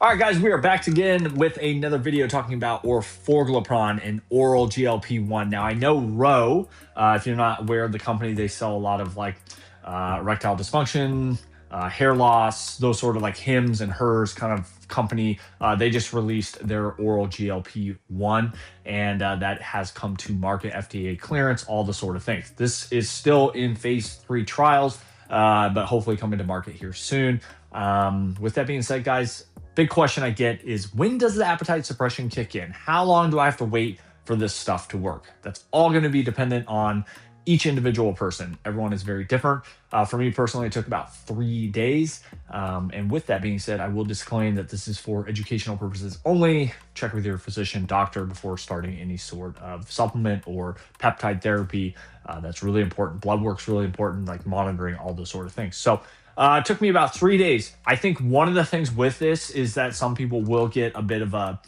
All right, guys, we are back again with another video talking about Orforglipron, an oral GLP-1. Now, I know Roe, if you're not aware of the company, they sell a lot of erectile dysfunction, hair loss, those sort of like hims and hers kind of company. They just released their oral GLP-1, and that has come to market, FDA clearance, all the sort of things. This is still in phase 3 trials, but hopefully coming to market here soon. With that being said, guys, big question I get is, when does the appetite suppression kick in? How long do I have to wait for this stuff to work? That's all going to be dependent on each individual person. Everyone is very different. For me personally, it took about 3 days. And with that being said, I will disclaim that this is for educational purposes only. Check with your physician, doctor before starting any sort of supplement or peptide therapy. That's really important. Blood work's really important, like monitoring all those sort of things. So it took me about 3 days. I think one of the things with this is that some people will get a bit of a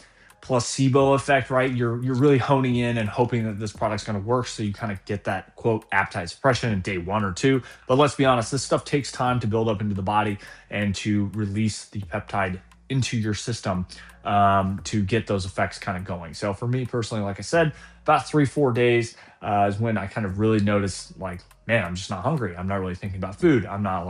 placebo effect, right? You're really honing in and hoping that this product's going to work, so you kind of get that quote appetite suppression in day 1 or 2. But let's be honest, this stuff takes time to build up into the body and to release the peptide into your system to get those effects kind of going. So for me personally, like I said, about 3-4 days is when I kind of really noticed, like, man, I'm just not hungry. I'm not really thinking about food. I'm not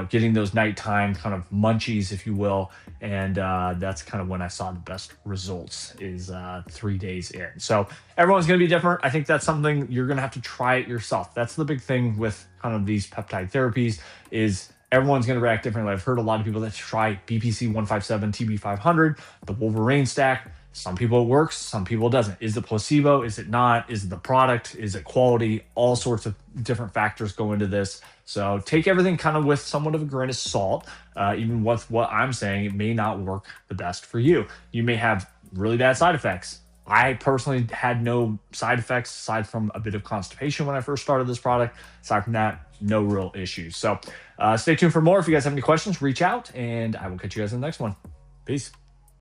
getting those nighttime kind of munchies, if you will. And that's kind of when I saw the best results, is 3 days in. So everyone's going to be different. I think that's something you're going to have to try it yourself. That's the big thing with kind of these peptide therapies, is everyone's going to react differently. I've heard a lot of people that try BPC 157, TB 500, the Wolverine stack. Some people it works, some people it doesn't. Is it placebo? Is it not? Is it the product? Is it quality? All sorts of different factors go into this. So take everything kind of with somewhat of a grain of salt. Even with what I'm saying, it may not work the best for you. You may have really bad side effects. I personally had no side effects aside from a bit of constipation when I first started this product. Aside from that, no real issues. So stay tuned for more. If you guys have any questions, reach out, and I will catch you guys in the next one. Peace.